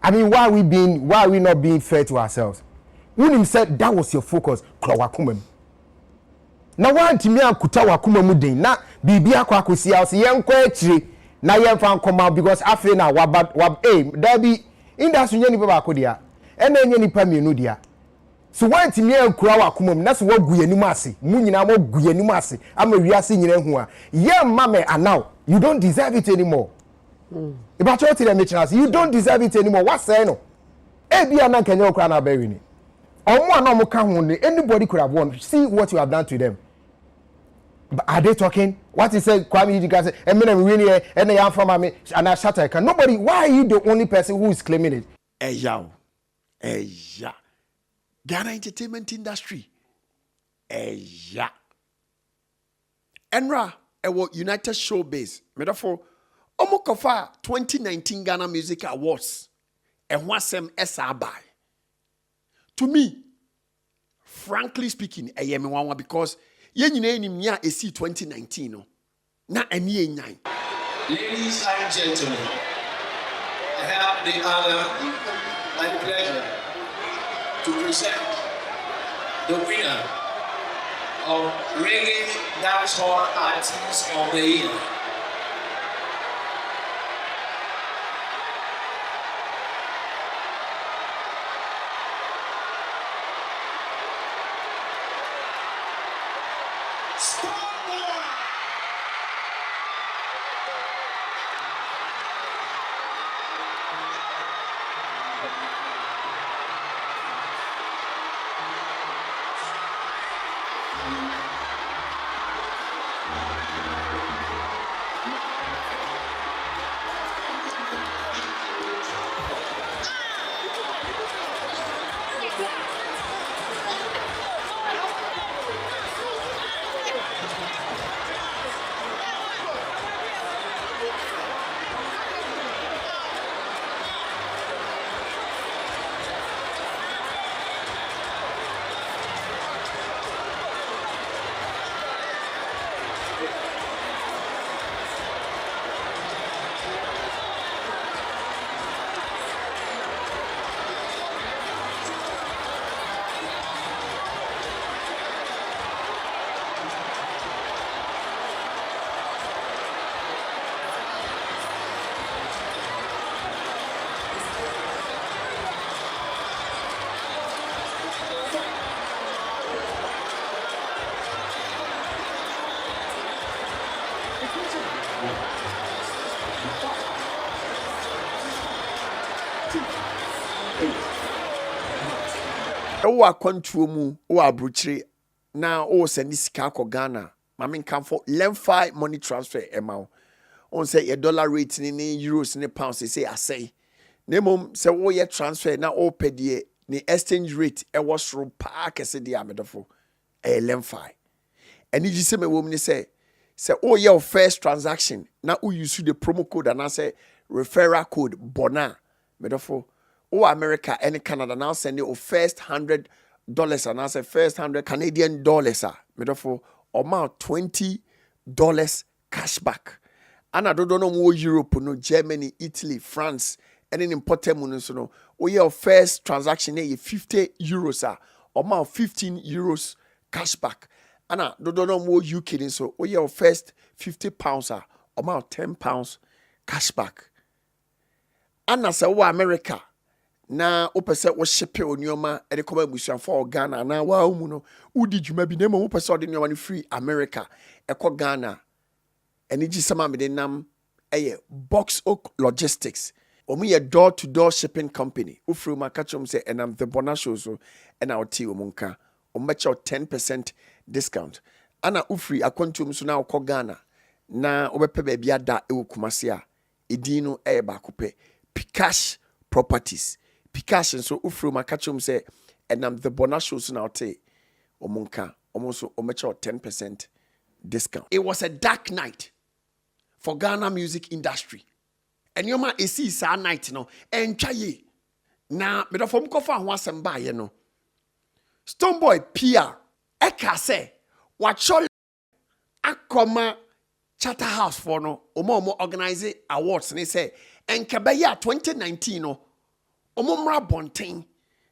I mean, why are we not being fair to ourselves? When said that was your focus, Klawakumem. Now one to me and Kutawa Kumamudin, not Bibia Kwakusi, I'll see young quetry, now young fan come out because I feel now wab aim, there be in that Sunyani Babakodia, and then any Paminudia. So one to me and Klawakumum, that's what Guyanimasi, Munina Guyanimasi, I'm a reasing in Hua. Young mamma, and now you don't deserve it anymore. About your telemachines, you don't deserve it anymore. What's saying? Ebiana can you crown a berry? Anybody could have won. See what you have done to them. But are they talking? What he said, Kwame Idika, and then really, and they are from me, and I Shatta. Can nobody? Why are you the only person who is claiming it? Yeah. Ghana entertainment industry. Yeah. Enra, United Showbiz. Metaphor. Omokofa 2019 Ghana Music Awards. And what's them SRBI? To me, frankly speaking, I am one because yen name ya AC 2019 no. Na any nine. Ladies and gentlemen, I have the honor and pleasure to present the winner of Reggae Dancehall Artist of the Year. Stonebwoy! Owa kwantuomu owa bruchire na o send sika ko Ghana mame kan for lemfi money transfer amount on say your dollar rate ni euros ni pounds say asay nemom say wo ye transfer na o pedie ni exchange rate e was ro pa kese dia medofo lemfi eni ji say me wo ni say o your first transaction na o use the promo code and I say referral code Bonah medofo o America and Canada now send you first $100 and I say first $100 Canadian dollars medofo amount $20 cashback. And I don't know more Europe, no Germany, Italy, France, and then important money no. O your first transaction here €50 amount €15 cashback. And I don't know more UK so o your first £50 amount £10 cashback. And I say o America na opese wo shipe onioma e de koba busuan for Ghana na wa mu no udi djuma bi na mo opese ode onioma ni free America e ko Ghana eni gi sama me de nam eye Box Oak Logistics omu ye door to door shipping company ufru ma kachom say enam TheBonahShow so e na oti omunka ombecha 10% discount ana ufri akwantum so na ko Ghana na obepe ba bia da e wokumase a edin no eye ba kope Pikash Properties Pikash so ufru makachum say enam TheBonahShow so na ote omunka almost omecha 10% discount. It was a dark night for Ghana music industry. And yoma esi sa night no entwa ye na medofom kofa ho asem ba ye no Stonebwoy PR eka say wacho akoma Shatta house for no omo organize awards ni say enkebe ya 2019 no Omomra bonten.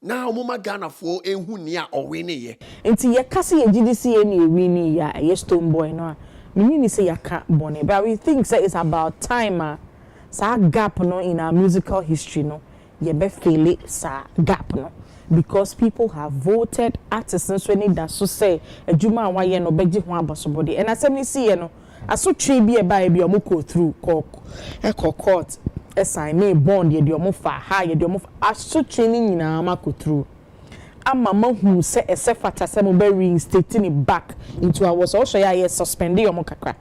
Na omoma Ghana for ehu ni a owene ye. Nti ye kase ye GDC ni wini ya ye Stonebwoy no. Me ni say yaka Bonah, but we think say it's about time sa gap no in our musical history no. Ye be feel it sa gap no. Because people have voted artists so need that so say adwuma wa ye no beji ho abosobody. And asem see ye no. Aso twe bi e ba e bi omoko through court. Sign me bond ye de omo fa ha ye de omo aso training nyina ma go through ama mahu say esefata say mo be reinstating it back into awards also ya suspending omo kakra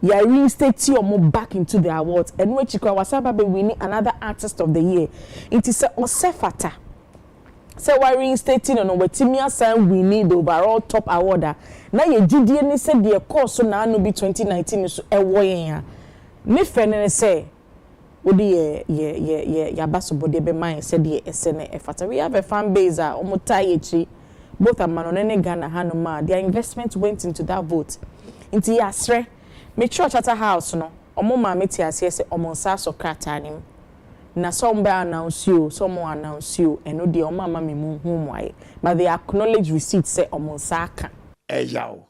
ya reinstate omo back into the awards and we chikwa wasaba be winning another artist of the year it is osefata say we reinstating no wetimi asan winning the overall top award na ye gidie ni say the course na no be 2019 so ewo yen ya me fene say Odi ye basobode be man said the SN efata. We have a fan base omotayechi both Amano and Ghana Hanoma. Their investment went into that vote. Into Yasre, me church at a house no. Omoma meti asese omonsa so kratanim. Na some be announce you, some more announce you, and no the omama me mu why. But they acknowledge receipt say omonsa ka. Eya.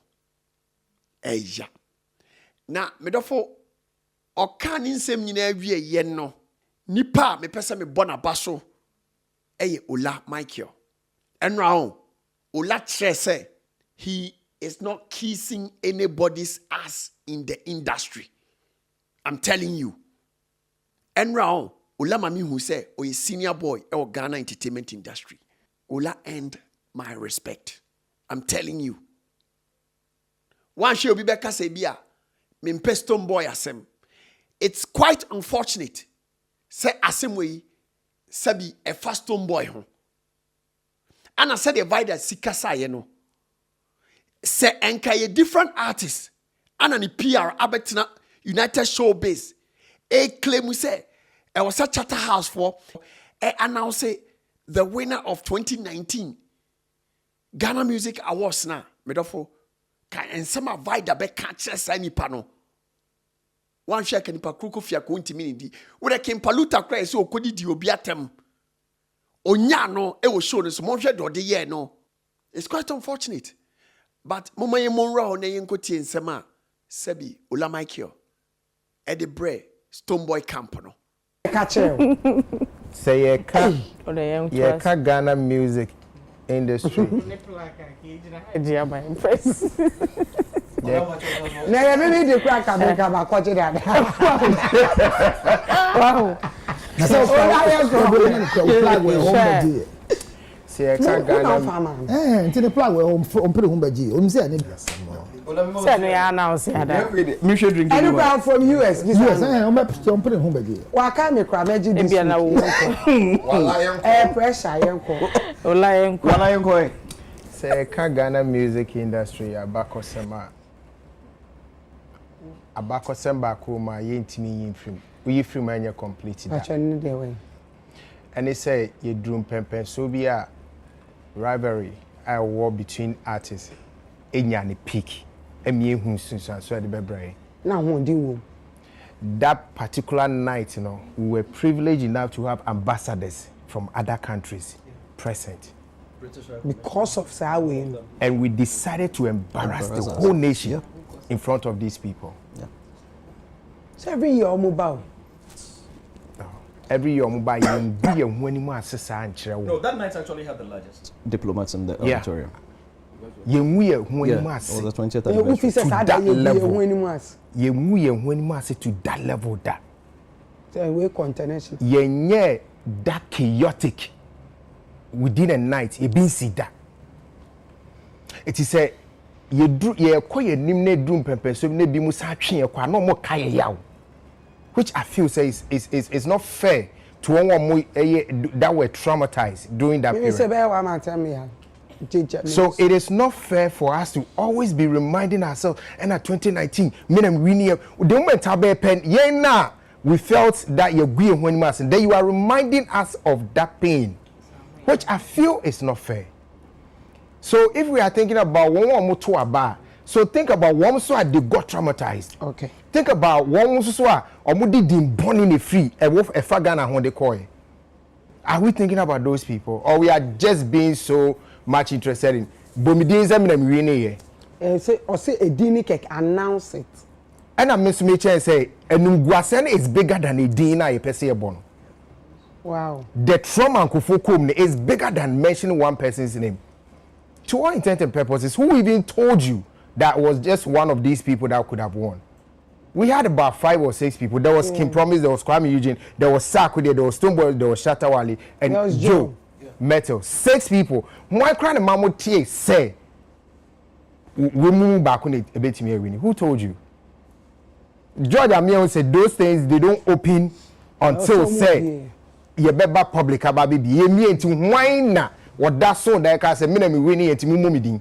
Na medofo Oka ni nsem nyina awie ye no nipa me pese me Bonah baso eye Ola Michael enra on Ola say he is not kissing anybody's ass in the industry. I'm telling you. Enra on Ola mami who say o senior boy e Ghana entertainment industry. Ola earned my respect. I'm telling you. One she obi beka say bia me mpe Stonebwoy asem. It's quite unfortunate. Say asemwe sabi a fast Stonebwoy ho. And I said divide sikasa ye no. Say enka ye different artists. And an PR abetina United Showbiz. A claim we say I was a Shatta house for announce the winner of 2019 Ghana Music Awards na. Medofo can and some avoid the back catch any panel. One shake and pakruko fia kuntimi ndi wo de kempaluta kra se okodi di obi atem onya no e wo show no so mo hwe do de ye no. It's quite unfortunate, but mama ye monra ho na ye nkotie nsem a sabi Ola Michael e de bre Stonebwoy camp no Catch say ye ka Ghana music industry Na ya me dey crack America ba kwache da. Wow. Na so I am go flag we home be. Say ka Ghana nti the flag we home pray home be. O say na biasa. Say no ya announce ya da. Me should drink. Any crowd from US this one. O pray home be. Wa ka me kra meji this. Bia na wo. Pressure yenko. Ola yenko. Say ka Ghana music industry abakosema abakosemba ko ma yentimi yimfim we film anya complete that actually dey way and they say you drum pempen so be a rivalry I war between artists enya ne peak emi ehun sunsun so de bebre na ho di wo that particular night we were privileged enough to have ambassadors from other countries present because of Sawe and we decided to embarrass the whole nation in front of these people. So every year mobile. Every year mobile you be a when you assess. No, that night actually had the largest diplomats in the auditorium. You when Yeah, you it was the 20th You anniversary. say that level when you must. You when you to that level that. So we continental. You that chaotic within a night you been see that. It is a you do ye koye nimne drum pempe so ne bi musa twen ye kwa no mo kaye yaw, which I feel says is not fair to one more that were traumatized during that period. So it is not fair for us to always be reminding ourselves and at 2019 meaning we need the moment have pen yeah we felt that you agree when mass and then you are reminding us of that pain, which I feel is not fair. So if we are thinking about one more to aba, so think about one so they got traumatized. Okay. Think about one so or did born in a free a wolf a fagana on the coin. Are we thinking about those people, or we are just being so much interested in Bomidin Zemina Mini? Say a dini cake announce it. And I miss me say a Nungwasen is bigger than a dina a Pesebon. Wow. The trauma and Kufukum is bigger than mentioning one person's name. To all intents and purposes, who even told you that was just one of these people that could have won? We had about 5 or 6 people. There was Kim Promise, there was Kwame Eugene, there was Saku, there was Stonebwoy, there was Shatta Wale, and there was Joe Metal. 6 people. Why can't Mamu T say we move back on it a bit me winning? Who told you? George Amiel said those things they don't open until say you better public about baby. You mean to whine what that so that I say me winning it me.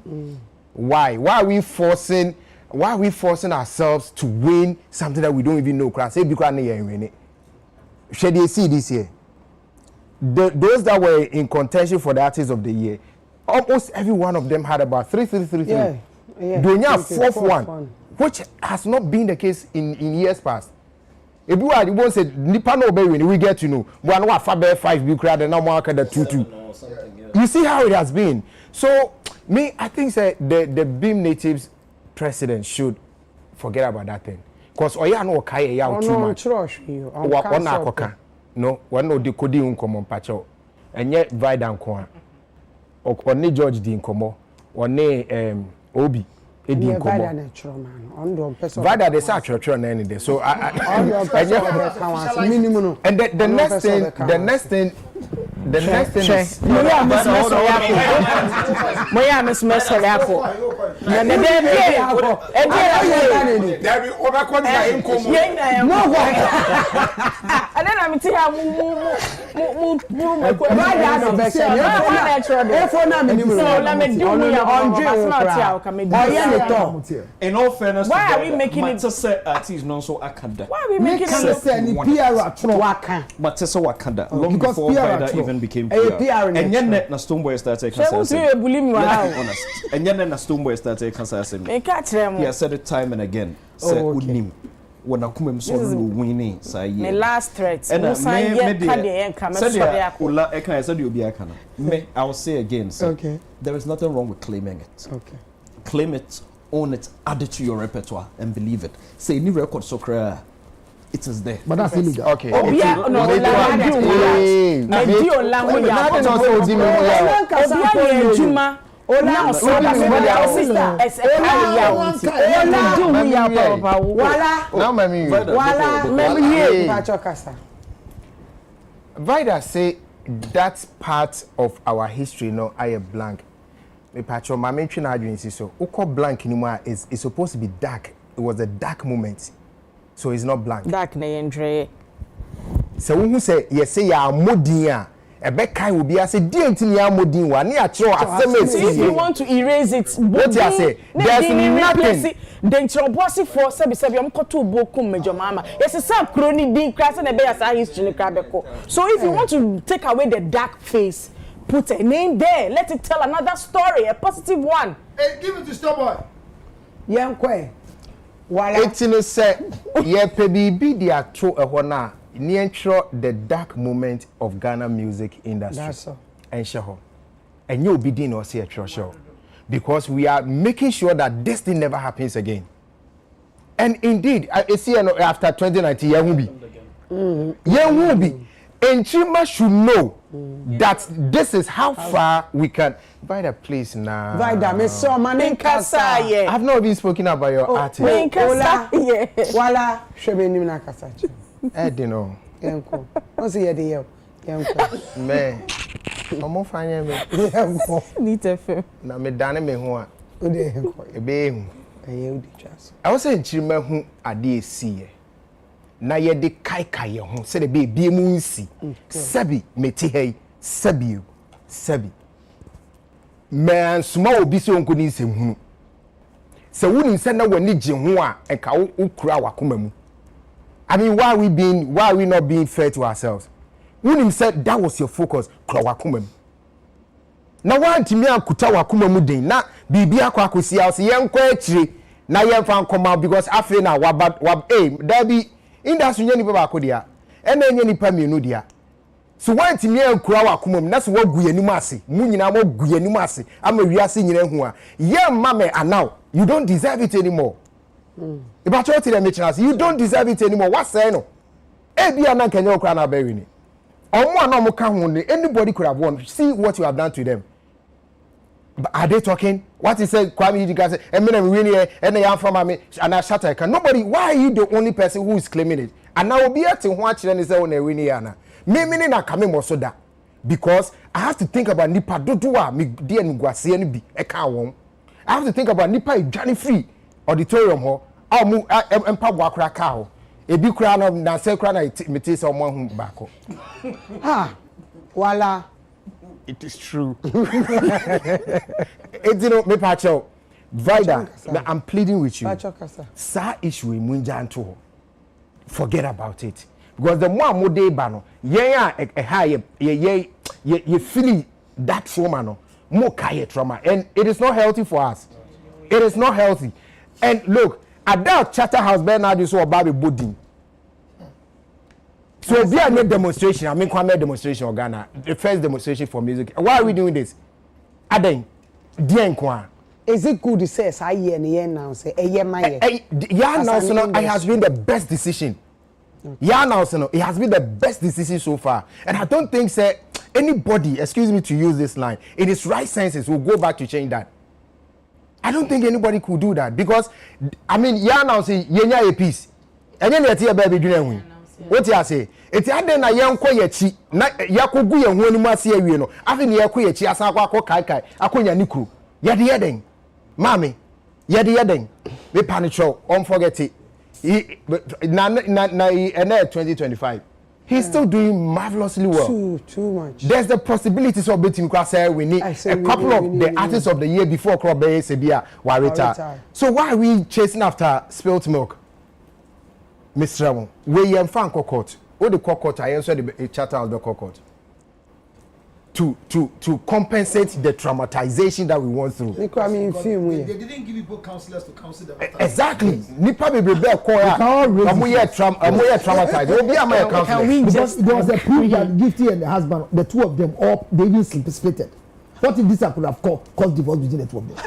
Why are we forcing ourselves to win something that we don't even know? Class, because win. Should you see this year? Those that were in contention for the artist of the year, almost every one of them had about 3. Yeah. Donya 4th one, which has not been the case in years past. If you are the one said Nipa no be we get to know. We are not 5 be crowd and now mark the 2-2. You see how it has been. So me, I think say the Beam Natives president should forget about that thing. Because oya no kai ya too much. No, one no decode unkomo pacho. Enye Vida nko a. One George di nkomo. One Obi edi nkomo. Vida they say church na any day. So minimum. And the next thing is Moya miss Yako. And then I'm telling in all fairness, why are we making it so Akanda? Why are we making it long before Vida even became PR. And yet na Stonebwoy started cancer. And yet na Stonebwoy started cancer. He has said it time and again. Say unim. When I come so winning say my last threat. And I will say again, sir, there is nothing wrong with claiming it. Okay. Claim it, own it, add it to your repertoire and believe it. Say any record so cry. It is there. But that's illegal. Okay. Vida say that part of our history no I blank. Me patcho my mention adwin so uko blank anymore is supposed to be dark. It was a dark moment. So it's not blank. Dark na yendre. So who say yes say ya modin a ebe kai will be say di enti ya modin wa na chiro asem if you want to erase it, what you say there's nothing. Then trouble for sebi am koto bokum mejo mama. Yes say kroni din class na be ya sa history ni krabeko. So if you want to take away the dark face, put a name there. Let it tell another story, a positive one. Hey, give it to Stonebwoy. Yankwe. It's in a set, yeah, baby, the actor na near the dark moment of Ghana music industry. That's so. And show, and you'll be doing us here, show, because we are making sure that this thing never happens again. And indeed, I see after 2019, yeah, will be. And Chima should know that this is how far we can. Vida, please now. Vida, me so mani kasa. I've not even spoken about your artist. Ola, wala, shebe ni na kasa. Dino. Yanko. O se yede yo. Yanko. Me. Omo fanya me. Yanko. Ni tefe. Na me dane me ho a. O de yanko. Ebe hu. Eye o di chas. I was saying Chima hu ade esi. Na ye de kai ye ho se de be bie mu nsi sabi meti hei sabi man suma obi se onko ni nsem hu se woni se na wani je ho a enka wo kura wakoma mu. I mean, why are we not being fair to ourselves? Woni said that was your focus kura wakoma mu. Na wantimi akuta wakoma mu den na bibia kwa akosi a se yenko akire na yemfa nkoma because afi na wab there be industry nyani baba akodia ena nyani pa mienu dia so when timi ankura wa komam na so wagu yanim ase mu nyina mo gu yanim ase ama wiase nyina hu a ye mama anaw you don't deserve it anymore about what the chance you don't deserve it anymore what say no e bia na kanya okura na ba wini omo ana mo ka hu ni anybody could have won see what you have done to them. But are they talking? What he said, Kwame Ejika said, Eminem really, and they are from me, and I Shatta. Nobody, why are you the only person who is claiming it? And I will be able to watch and say, on a winning Anna. Me, not coming more so that. Because I have to think about Nipa, Dodua, me, dear Nguasi, and be a cow. I have to think about Nipa, Johnny Free, auditorium, or move, and Pabwa cow. A big crown of Nancy Crown, me take someone back. Ha, voila. It is true. It's me pacho. Vida, I'm pleading with you. Sa issue in Munjanto. Forget about it. Because the more mode bano, you feel that trauma, more kaya trauma, and it is not healthy for us. It is not healthy. And look, at that Chatter House, Bernard, you saw a baby budding. So we are not demonstration. I mean, Kwame demonstration in Ghana, the first demonstration for music. Why are we doing this? Aden, is it good to say I hear now say yeah now so it has been the best decision. Yeah now so it has been the best decision so far, and I don't think say anybody, excuse me to use this line, in its right senses will go back to change that. I don't think anybody could do that because I mean yeah now say yenya a piece, and then you baby doing. What you say? It's other na yanko yechi na yakogu ye ho animu ase awie no afi ne yakọ yechi asa akọ kai akonya nikru ye de yeden mami ye de yeden we panicho on forget it na 2025 he's still doing marvelously well. Too much. There's the possibilities of beating Kwasa we need a couple of the artists of the year before Krobe Sebia Warita. So why are we chasing after spilt milk? Mr. Ramon, we are fan court. What the court I answer the Chatter of the court to compensate the traumatization that we went through. They didn't give people counselors to counsel them. Exactly. Nipa be be call ya. Traumatized. Obi am a counselor. Because there was a proof that Gifty and the husband, the two of them, all they even splitted. What if this could have caused divorce between the two of them?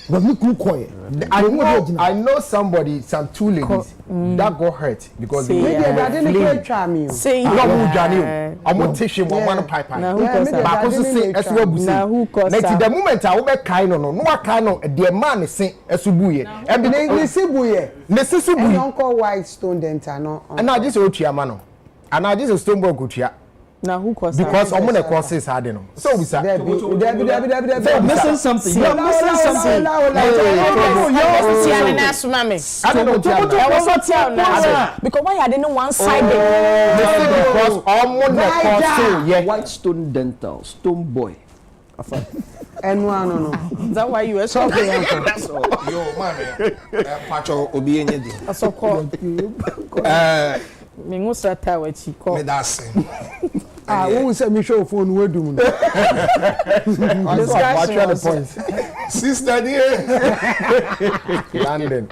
But we could call it. I know somebody, some two ladies that got hurt because they didn't try me. Say I'm not teaching one pipe. But also say as well busi. The moment I will be kind on no kind of the man is saying esubuye. And the sibuye. Necessary. Uncle White Stone Dental no. And now this is Otia mano. And now this is Stonebwoy Kutia. Now who caused because I'm the courses had no. So we say you're missing something. You're missing something. Because why are they no one sided? Because I'm White Stone Dental, Stonebwoy. And no. Is that why you were talking? That's all. Yo, man. Pacho obi enye di. That's all called. Me go Shatta we chi call. Me that's who say me show phone we do. Discussion the point. Sister dear. London.